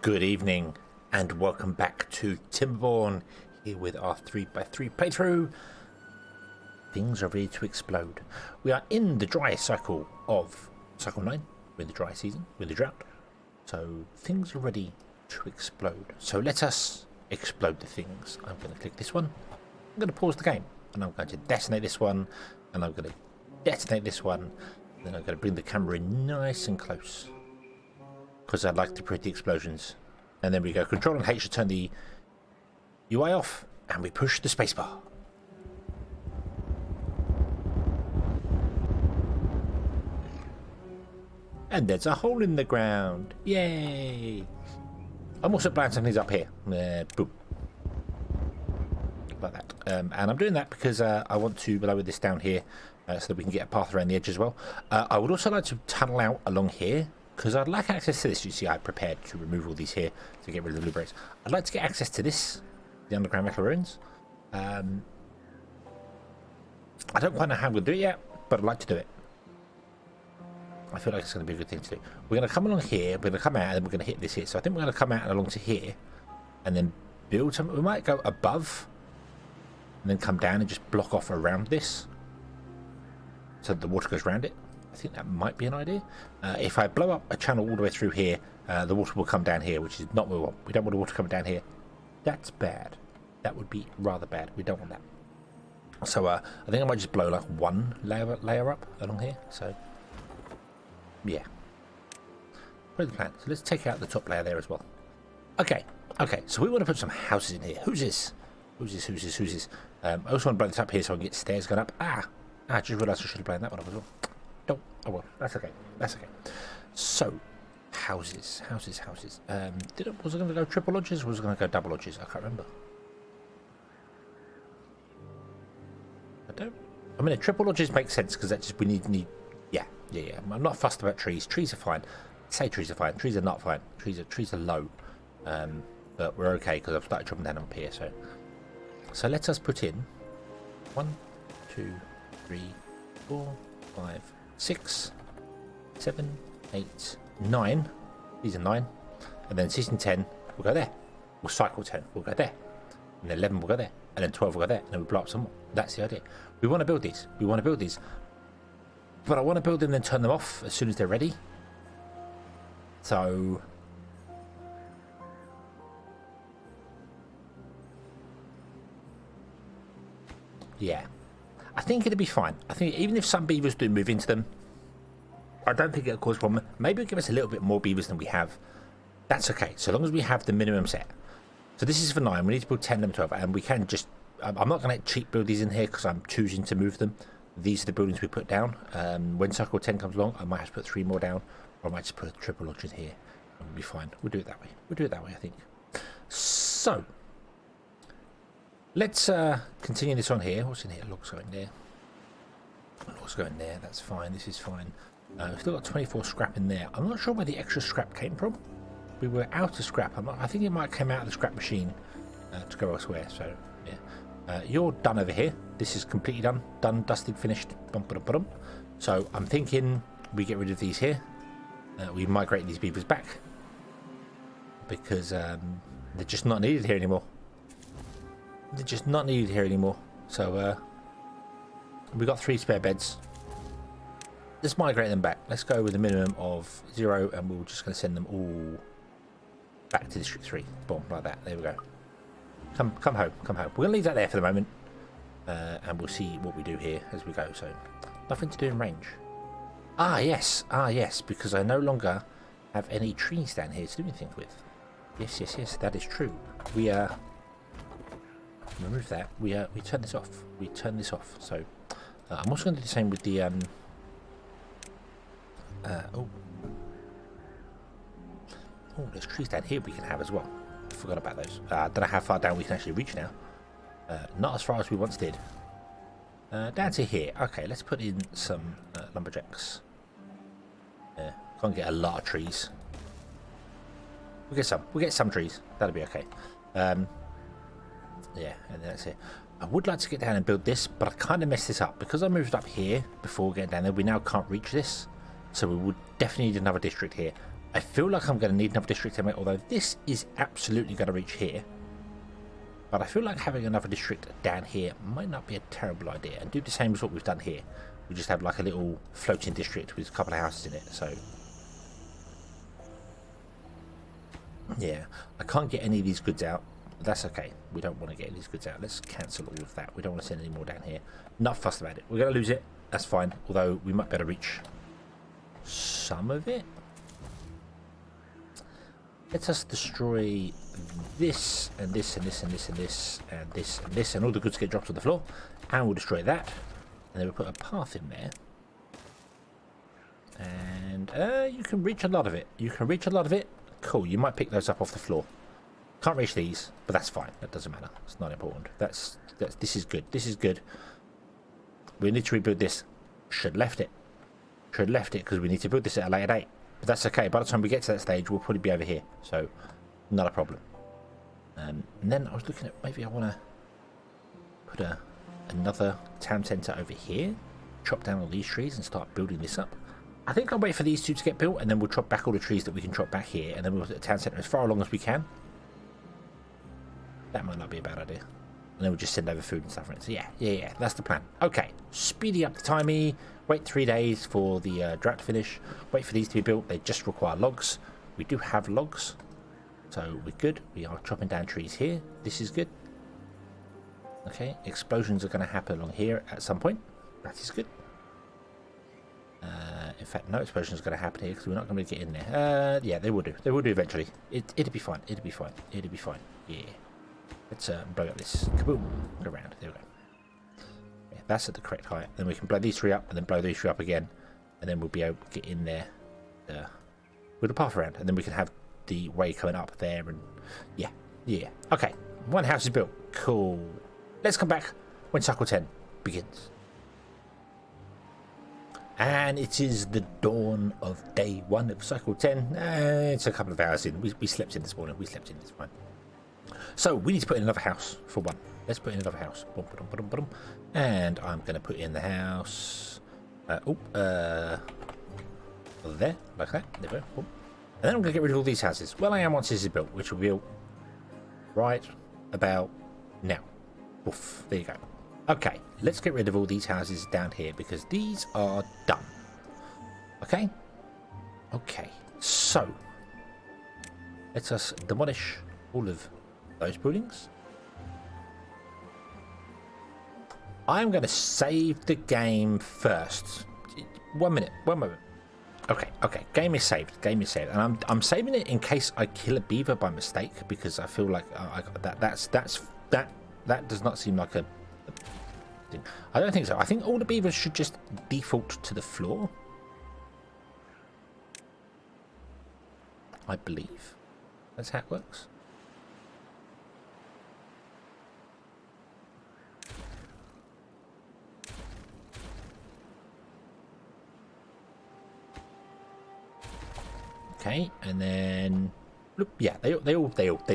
Good evening and welcome back to Timberborn, here with our 3x3 playthrough. Things are ready to explode. We are in the dry cycle of cycle 9. We're in the dry season, we're in the drought. So things are ready to explode. So let us explode the things. I'm going to click this one. I'm going to pause the game and I'm going to detonate this one. And I'm going to detonate this one. And then I'm going to bring the camera in nice and close, because I'd like the pretty explosions. And then we go Control and H to turn the UI off, and we push the spacebar. And there's a hole in the ground. Yay! I'm also blowing some things up here. Boom. Like that. And I'm doing that because I want to lower this down here so that we can get a path around the edge as well. I would also like to tunnel out along here, because I'd like access to this. You see, I prepared to remove all these here to get rid of the blueberries. I'd like to get access to this, the underground metal ruins. I don't quite know how I'm going to do it yet, but I'd like to do it. I feel like it's going to be a good thing to do. We're going to come along here, we're going to come out, and then we're going to hit this here. So I think we're going to come out and along to here, and then build some. We might go above, and then come down and just block off around this, so that the water goes around it. I think that might be an idea. If I blow up a channel all the way through here, the water will come down here, which is not what we want. We don't want the water coming down here. That's bad. That would be rather bad. We don't want that. So I think I might just blow like one layer up along here. So yeah, where's the plan? So let's take out the top layer there as well. Okay. So we want to put some houses in here. Who's this? Who's this? I also want to blow this up here so I can get stairs going up. I just realised I should have blown that one up as well. No, oh well, that's okay. So, houses. Was I going to go triple lodges or was I going to go double lodges? I can't remember. I mean, triple lodges make sense because that just we need. Yeah. I'm not fussed about trees. Trees are fine. I say trees are fine. Trees are not fine. Trees are low. But we're okay because I've started dropping down up here. So let us put in 1, 2, 3, 4, 5. 6, 7, 8, 9. These are 9. And then 16, 10, we'll go there. We'll cycle 10, we'll go there. And then 11 will go there. And then 12 will go there. And then we'll blow up some more. That's the idea. We want to build these. But I want to build them and then turn them off as soon as they're ready. So yeah. I think it'll be fine. I think even if some beavers do move into them, I don't think it'll cause a problem. Maybe it'll give us a little bit more beavers than we have. That's okay, so long as we have the minimum set. So this is for 9. We need to build 10, then 12, and we can just. I'm not going to cheat build these in here because I'm choosing to move them. These are the buildings we put down. When cycle 10 comes along, I might have to put 3 more down, or I might just put a triple lodge in here, and we'll be fine. We'll do it that way. I think. So. Let's continue this on here. What's in here? Logs going there. Logs going there. That's fine. This is fine. We've still got 24 scrap in there. I'm not sure where the extra scrap came from. We were out of scrap. I think it might come out of the scrap machine to go elsewhere. So yeah, you're done over here. This is completely done. Done, dusted, finished. So I'm thinking we get rid of these here. We migrate these beavers back because they're just not needed here anymore. So we got 3 spare beds. Let's migrate them back. Let's go with a minimum of 0, and we're just going to send them all back to District 3. Boom, like that. There we go. Come home. We're going to leave that there for the moment, and we'll see what we do here as we go. So nothing to do in range. Yes, because I no longer have any trees down here to do anything with. Yes, that is true. We remove that. We turn this off. So I'm also going to do the same with the there's trees down here we can have as well. I forgot about those. I don't know how far down we can actually reach now. Not as far as we once did. Down to here. Okay, let's put in some lumberjacks. Can't get a lot of trees. We'll get some trees. That'll be okay. Yeah, and that's it. I would like to get down and build this, but I kind of messed this up because I moved up here before getting down there. We now can't reach this, so we would definitely need another district here. I feel like I'm going to need another district anyway, although this is absolutely going to reach here. But I feel like having another district down here might not be a terrible idea, and do the same as what we've done here. We just have like a little floating district with a couple of houses in it, so... Yeah, I can't get any of these goods out, but that's okay. We don't want to get these goods out. Let's cancel all of that. We don't want to send any more down here. Not fussed about it. We're going to lose it. That's fine, although we might better reach some of it. Let us destroy this, and this, and this, and this, and this, and this, and this, and all the goods get dropped to the floor. And we'll destroy that. And then we'll put a path in there. And you can reach a lot of it. You can reach a lot of it. Cool, you might pick those up off the floor. Can't reach these, but that's fine. That doesn't matter. It's not important. This is good. This is good. We need to rebuild this. Should have left it. Should have left it because we need to build this at a later date. But that's okay. By the time we get to that stage, we'll probably be over here. So, not a problem. And then I was looking at maybe I want to put another town centre over here. Chop down all these trees and start building this up. I think I'll wait for these two to get built and then we'll chop back all the trees that we can chop back here. And then we'll put the town centre as far along as we can. That might not be a bad idea. And then we'll just send over food and stuff. So yeah, that's the plan. Okay, speedy up the timey. Wait 3 days for the drought to finish. Wait for these to be built. They just require logs. We do have logs, so we're good. We are chopping down trees here. This is good. Okay, explosions are going to happen along here at some point. That is good. In fact, no explosions are going to happen here because we're not going to get in there. Yeah, they will do. They will do eventually. It'll be fine. It'll be fine. It'll be fine. Yeah. Let's blow up this. Kaboom. Go around. There we go. Yeah, that's at the correct height. Then we can blow these three up and then blow these three up again. And then we'll be able to get in there with a path around. And then we can have the way coming up there. And yeah. Okay. One house is built. Cool. Let's come back when cycle 10 begins. And it is the dawn of day 1 of cycle 10. It's a couple of hours in. We slept in this morning. We slept in this morning. So we need to put in another house for one. Let's put in another house. And I'm going to put in the house. There, like that. There we go. And then I'm going to get rid of all these houses. Well, I am once this is built, which will be built right about now. Oof, there you go. Okay, let's get rid of all these houses down here because these are done. Okay? Okay, so let us demolish all of those buildings. I'm going to save the game first. 1 minute, 1 moment. Okay, game is saved, and I'm saving it in case I kill a beaver by mistake because I feel like that does not seem like a thing. I don't think so. I think all the beavers should just default to the floor. I believe that's how it works. Okay, and then look, yeah, they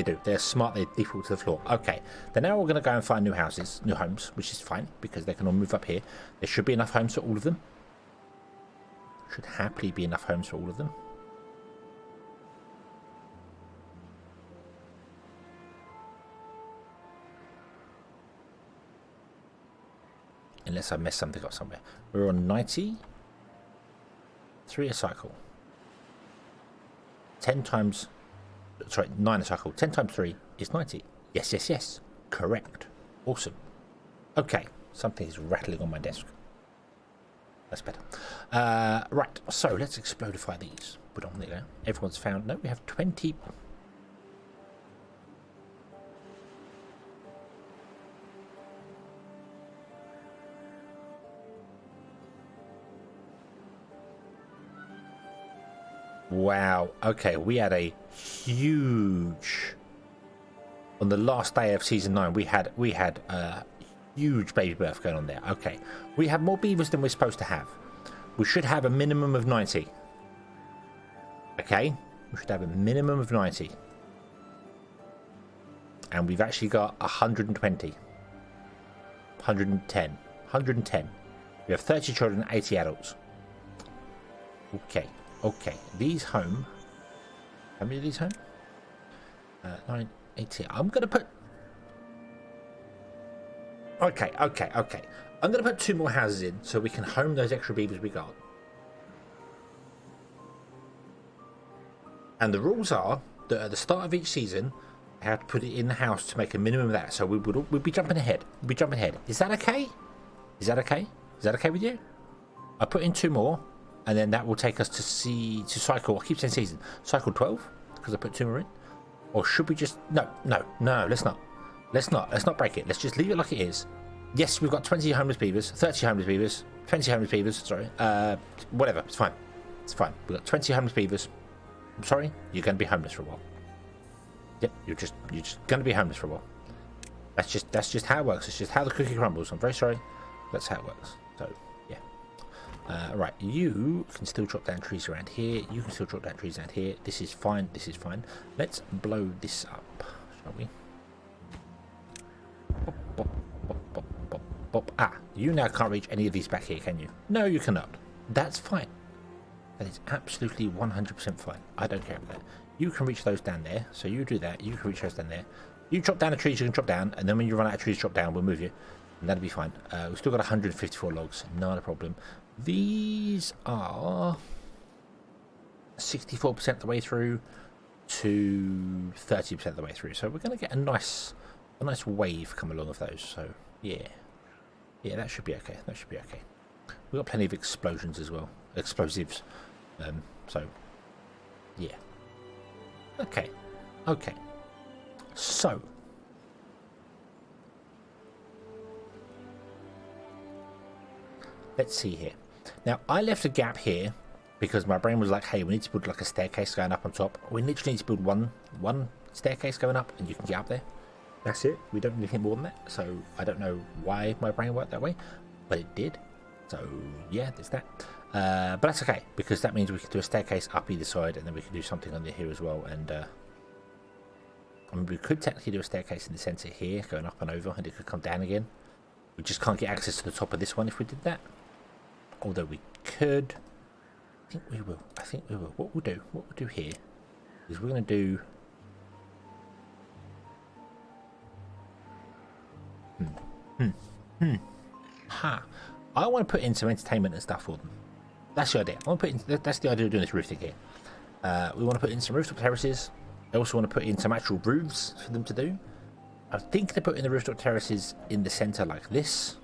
do. They're smart. They default to the floor. Okay, then now we're going to go and find new houses, new homes, which is fine because they can all move up here. There should be enough homes for all of them. Should happily be enough homes for all of them. Unless I messed something up somewhere. We're on 90. 3 a cycle. 9 a cycle. 10 times 3 is 90. Yes. Correct. Awesome. Okay. Something is rattling on my desk. That's better. Right. So let's explodify these. Put on there. Everyone's found. No, we have 20. Wow. Okay, we had a huge. On the last day of season 9, we had a huge baby birth going on there. Okay, we have more beavers than we're supposed to have. We should have a minimum of 90. Okay, we should have a minimum of 90, and we've actually got 120, 110. We have 30 children, 80 adults. Okay. These home How many of these home? 9, 18. I'm going to put... Okay. I'm going to put 2 more houses in so we can home those extra beavers we got. And the rules are that at the start of each season, I have to put it in the house to make a minimum of that. So we'd be jumping ahead. Is that okay? Is that okay with you? I put in 2 more, and then that will take us to cycle. I keep saying season. Cycle 12 because I put 2 more in. Or should we just no? Let's not. Let's not break it. Let's just leave it like it is. Yes, we've got 20 homeless beavers, 30 homeless beavers, 20 homeless beavers. Sorry, whatever. It's fine. We've got 20 homeless beavers. I'm sorry, you're going to be homeless for a while. Yep, you're just going to be homeless for a while. That's just how it works. It's just how the cookie crumbles. I'm very sorry. That's how it works. So yeah. Right, you can still chop down trees around here. You can still chop down trees around here. This is fine. Let's blow this up, shall we? Bop, bop, bop, bop, bop. Ah, you now can't reach any of these back here, can you? No, you cannot. That's fine. That is absolutely 100% fine. I don't care about that. You can reach those down there, so you do that. You can reach those down there. You chop down the trees you can chop down, and then when you run out of trees to chop down, we'll move you. And that'll be fine. We've still got 154 logs. Not a problem. These are 64% of the way through to 30% of the way through. So we're going to get a nice wave come along of those. So yeah, that should be okay. We've got plenty of explosions as well. Explosives. So yeah. Okay. So let's see here. Now I left a gap here because my brain was like, hey, we need to build like a staircase going up on top. We literally need to build one staircase going up and you can get up there. That's it. We don't need anything more than that. So I don't know why my brain worked that way, but it did. So yeah, there's that. But that's okay because that means we can do a staircase up either side, and then we can do something under here as well. And I mean, we could technically do a staircase in the centre here, going up and over, and it could come down again. We just can't get access to the top of this one if we did that. Although we could. I think we will. What we'll do here is we're going to do. I want to put in some entertainment and stuff for them. That's the idea. That's the idea of doing this roof thing here. We want to put in some rooftop terraces. I also want to put in some actual roofs for them to do. I think they're putting the rooftop terraces in the centre like this,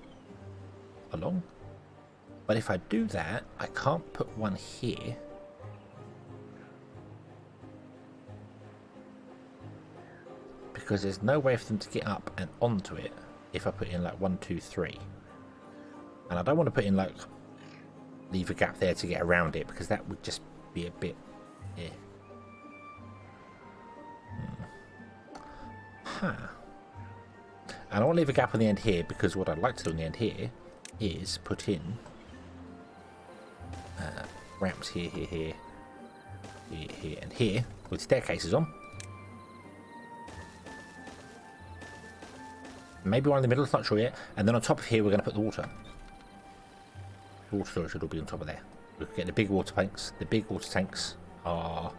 along. But if I do that, I can't put one here. Because there's no way for them to get up and onto it if I put in like 1, 2, 3. And I don't want to put in like leave a gap there to get around it because that would just be a bit And I want to leave a gap on the end here because what I'd like to do on the end here is put in ramps here, and here with staircases on. Maybe one in the middle, not sure yet. And then on top of here, we're going to put the water. The water storage will be on top of there. We'll get the big water tanks. The big water tanks are...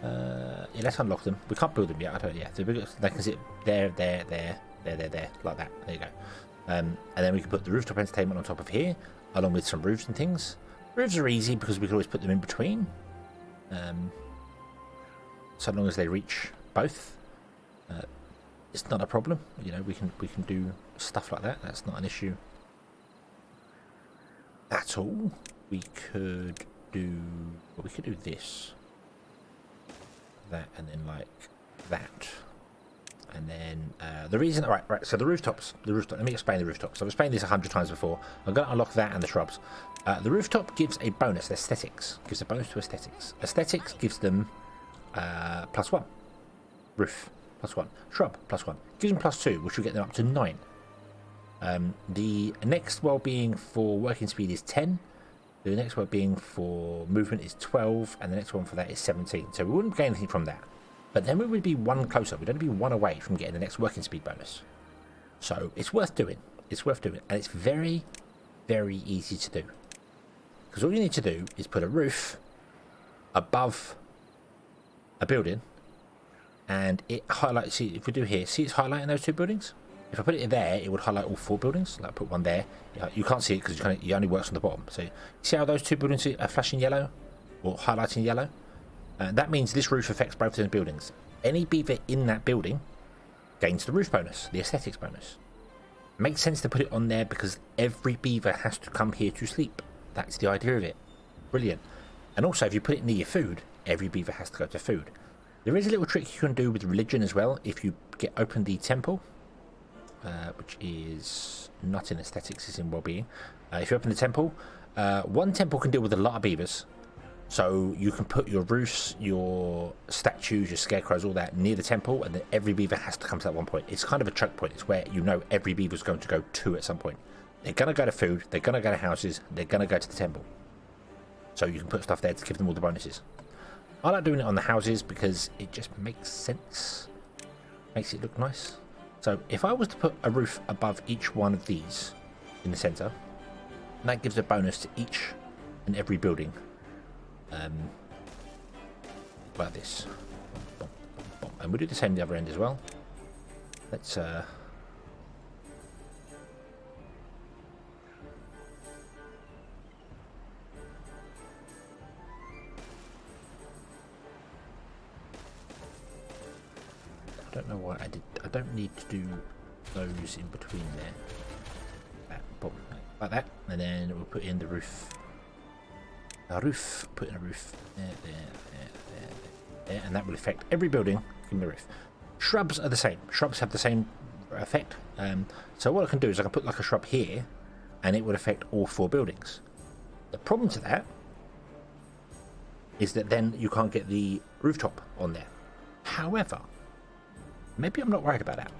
yeah, let's unlock them. We can't build them yet. I don't. Yeah, they can sit there, like that. There you go. And then we can put the rooftop entertainment on top of here, along with some roofs and things. Roofs are easy because we can always put them in between. So long as they reach both. It's not a problem, you know. We can do stuff like that. That's not an issue at all. We could do this, that, and then like that, and then the reason. Right. So the rooftops. Let me explain the rooftops. I've explained this 100 times before. I'm going to unlock that and the shrubs. The rooftop gives a bonus. Aesthetics gives a bonus to aesthetics. Aesthetics gives them +1. Roof. +1. Shrub, +1. Gives them +2, which will get them up to 9. The next well-being for working speed is 10. The next well-being for movement is 12. And the next one for that is 17. So we wouldn't gain anything from that. But then we would be 1 closer. We'd only be 1 away from getting the next working speed bonus. So it's worth doing. It's worth doing. And it's very, very easy to do. Because all you need to do is put a roof above a building, and it highlights. See, if we do here, see it's highlighting those two buildings. If I put it there, it would highlight all 4 buildings. Like put one there. You can't see it because it only works on the bottom. So you see how those 2 buildings are flashing yellow or highlighting yellow? That means this roof affects both of those buildings. Any beaver in that building gains the roof bonus, the aesthetics bonus. Makes sense to put it on there because every beaver has to come here to sleep. That's the idea of it. Brilliant. And also, if you put it near your food, every beaver has to go to food. There is a little trick you can do with religion as well. If you open the temple, which is not in aesthetics, it's in well-being. If you open the temple, one temple can deal with a lot of beavers. So you can put your roofs, your statues, your scarecrows, all that near the temple, and then every beaver has to come to that one point. It's kind of a choke point. It's where you know every beaver's going to go to at some point. They're going to go to food, they're going to go to houses, they're going to go to the temple. So you can put stuff there to give them all the bonuses. I like doing it on the houses because it just makes sense. Makes it look nice. So if I was to put a roof above each one of these in the centre, that gives a bonus to each and every building. Like this. And we'll do the same the other end as well. Let's I don't know why I did. I don't need to do those in between there. Like that, and then we'll put in the roof. Put in a roof there, and that will affect every building in the roof. Shrubs are the same. Shrubs have the same effect. So what I can do is I can put like a shrub here, and it would affect all 4 buildings. The problem to that is that then you can't get the rooftop on there. However, maybe I'm not worried about that.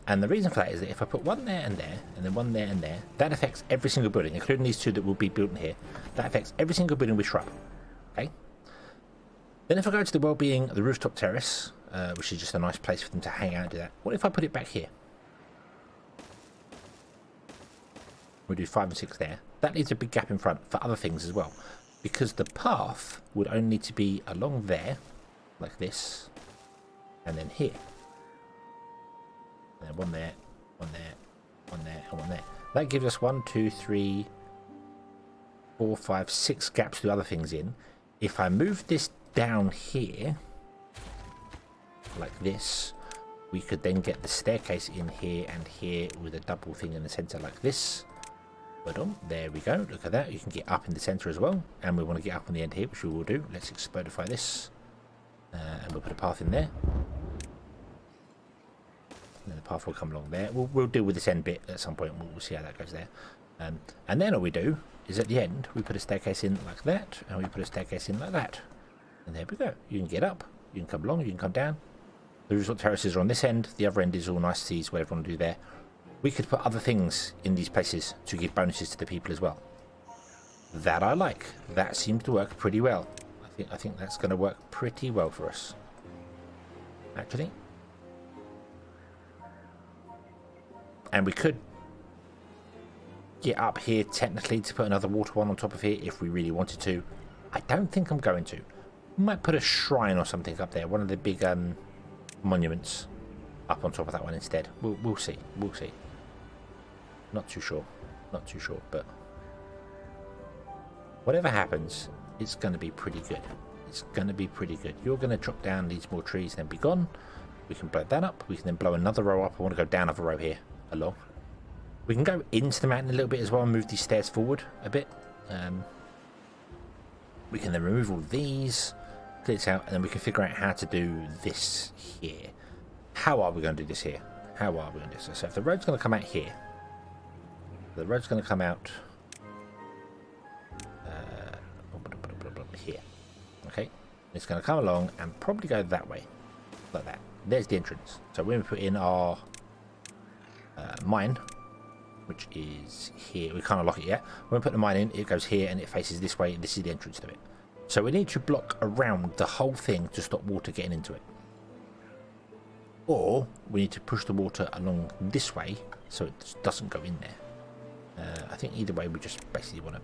And the reason for that is that if I put one there, and then one there and there, that affects every single building, including these 2 that will be built in here. That affects every single building with shrub. Okay. Then if I go to the well-being, the rooftop terrace, which is just a nice place for them to hang out and do that. What if I put it back here? We'll do 5 and 6 there. That leaves a big gap in front for other things as well, because the path would only need to be along there, like this, and then here. And then one there, one there, one there, and one there. That gives us 1, 2, 3, 4, 5, 6 gaps to other things in. If I move this down here, like this, we could then get the staircase in here and here with a double thing in the center like this. There we go. Look at that. You can get up in the center as well. And we want to get up on the end here, which we will do. Let's explodify this. And we'll put a path in there. And then the path will come along there. We'll deal with this end bit at some point. We'll see how that goes there. And then all we do is at the end, we put a staircase in like that, and we put a staircase in like that. And there we go. You can get up, you can come along, you can come down. The resort terraces are on this end. The other end is all niceties, whatever you want to do there. We could put other things in these places to give bonuses to the people as well. That I like. That seems to work pretty well. I think that's going to work pretty well for us, actually. And we could get up here technically to put another water one on top of here if we really wanted to. I don't think I'm going to. Might put a shrine or something up there, one of the big monuments up on top of that one instead. We'll see. We'll see. Not too sure. Not too sure, but whatever happens, it's going to be pretty good. It's going to be pretty good. You're going to drop down these more trees, then be gone. We can blow that up. We can then blow another row up. I want to go down another row here along. We can go into the mountain a little bit as well and move these stairs forward a bit. We can then remove all these, clear this out, and then we can figure out how to do this here. How are we going to do this here? How are we going to do this? So if the road's going to come out here, the road's going to come out here. Okay, it's going to come along and probably go that way, like that. There's the entrance. So when we put in our mine, which is here, we can't lock it yet. When we put the mine in, it goes here and it faces this way. This is the entrance to it. So we need to block around the whole thing to stop water getting into it. Or we need to push the water along this way so it doesn't go in there. I think either way we just basically want to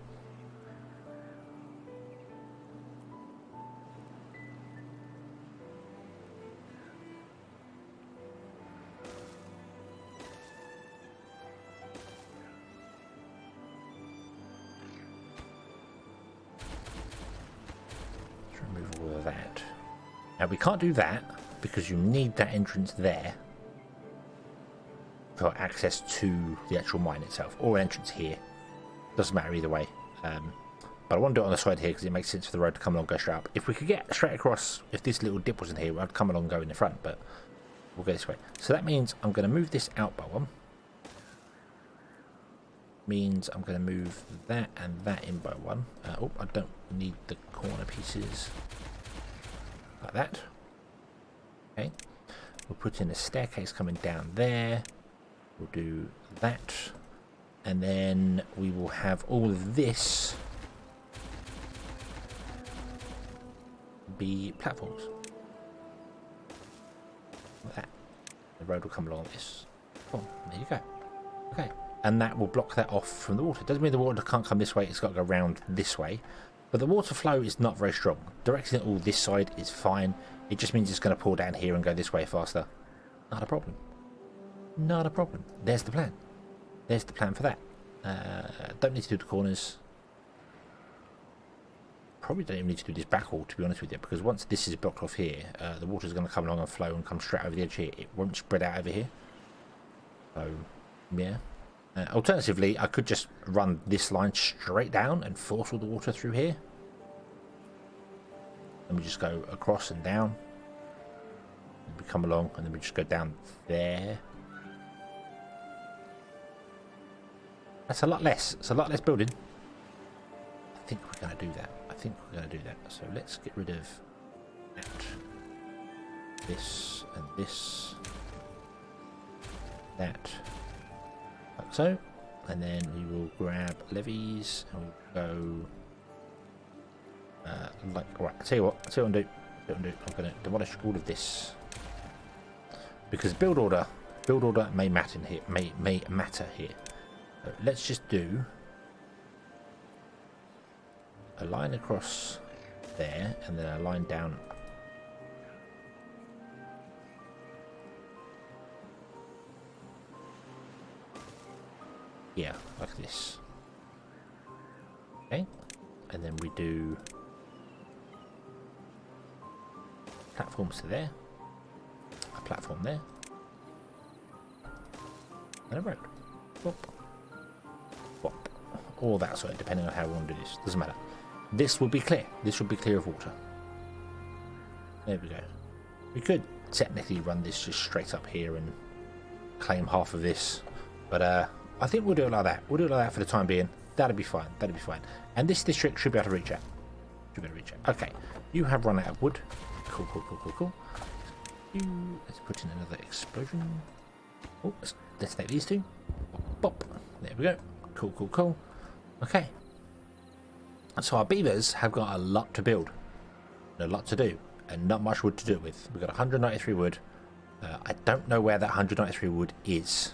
Now we can't do that because you need that entrance there for access to the actual mine itself, or an entrance here. Doesn't matter either way. But I want to do it on the side here because it makes sense for the road to come along and go straight up. If we could get straight across, if this little dip wasn't here, I'd come along and go in the front, but we'll go this way. So that means I'm going to move this out by one. Means I'm going to move that and that in by one. Oh, I don't need the corner pieces. Like that. Okay. We'll put in a staircase coming down there. We'll do that. And then we will have all of this be platforms. Like that. The road will come along this. Oh, there you go. Okay. And that will block that off from the water. Doesn't mean the water can't come this way, it's got to go around this way. But the water flow is not very strong. Directing it all this side is fine. It just means it's going to pour down here and go this way faster. Not a problem. Not a problem. There's the plan. There's the plan for that. Don't need to do the corners. Probably don't even need to do this back wall, to be honest with you, because once this is blocked off here, the water's going to come along and flow and come straight over the edge here. It won't spread out over here. So, yeah. Alternatively, I could just run this line straight down and force all the water through here. And we just go across and down. And we come along and then we just go down there. That's a lot less. It's a lot less building. I think we're going to do that. I think we're going to do that. So let's get rid of that. This and this. That. Like so. And then we will grab levies and we'll go right, I'll tell you what I'm going to do. I'm going to demolish all of this. Because build order may matter here. May matter here. So let's just do a line across there and then a line down. Yeah, like this. Okay, and then we do platforms to there, a platform there, and a road. Whoop. Whoop. Or that sort, depending on how we want to do this. Doesn't matter. This will be clear. This will be clear of water. There we go. We could technically run this just straight up here and claim half of this, but I think we'll do it like that. We'll do it like that for the time being. That'll be fine. That'll be fine. And this district should be able to reach out. Should be able to reach out. Okay. You have run out of wood. Cool, cool, cool, cool, cool. Let's put in another explosion. Oh, let's take these two. Bop. There we go. Cool, cool, cool. Okay. So our beavers have got a lot to build. And a lot to do. And not much wood to do it with. We've got 193 wood. I don't know where that 193 wood is.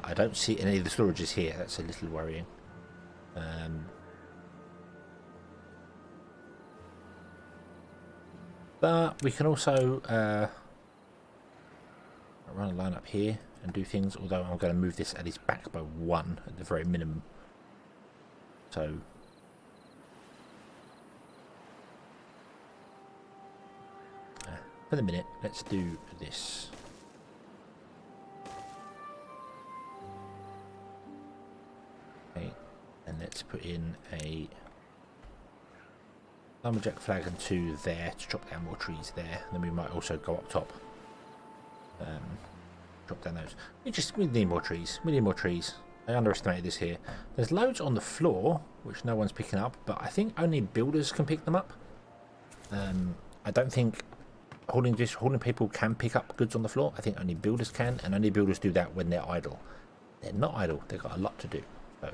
I don't see any of the storages here. That's a little worrying. But we can also run a line up here and do things, although I'm going to move this at least back by one at the very minimum. So for the minute, let's do this. Okay, and let's put in a lumberjack flag and two there to chop down more trees there. And then we might also go up top. Drop down those. We need more trees. We need more trees. I underestimated this here. There's loads on the floor, which no one's picking up, but I think only builders can pick them up. I don't think holding people can pick up goods on the floor. I think only builders can, and only builders do that when they're idle. They're not idle. They've got a lot to do. So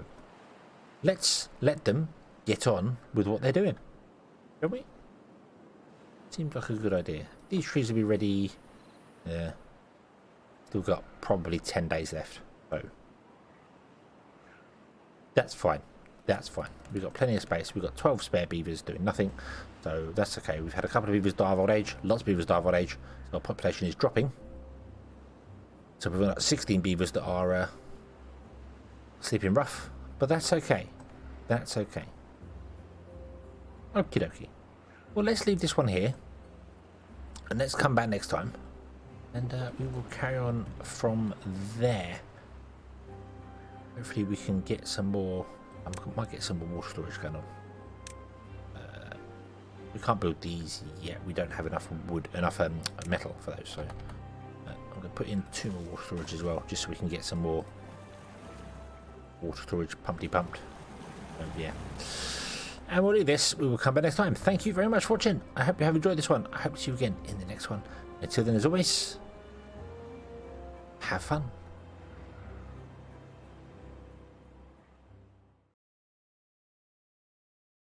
let's let them get on with what they're doing. Shall we? Seems like a good idea. These trees will be ready. Still got probably 10 days left. So that's fine. That's fine. We've got plenty of space. We've got 12 spare beavers doing nothing. So that's okay. We've had a couple of beavers die of old age. Lots of beavers die of old age. So our population is dropping. So we've got 16 beavers that are sleeping rough. But that's okay. That's okay. Okie dokie. Well, let's leave this one here. And let's come back next time, and we will carry on from there. Hopefully we can get some more. I might get some more water storage going on. We can't build these yet. We don't have enough wood, enough metal for those. So I'm going to put in 2 more water storage as well, just so we can get some more water storage pumped. Yeah. And we'll do this. We will come back next time. Thank you very much for watching. I hope you have enjoyed this one. I hope to see you again in the next one. Until then, as always, have fun.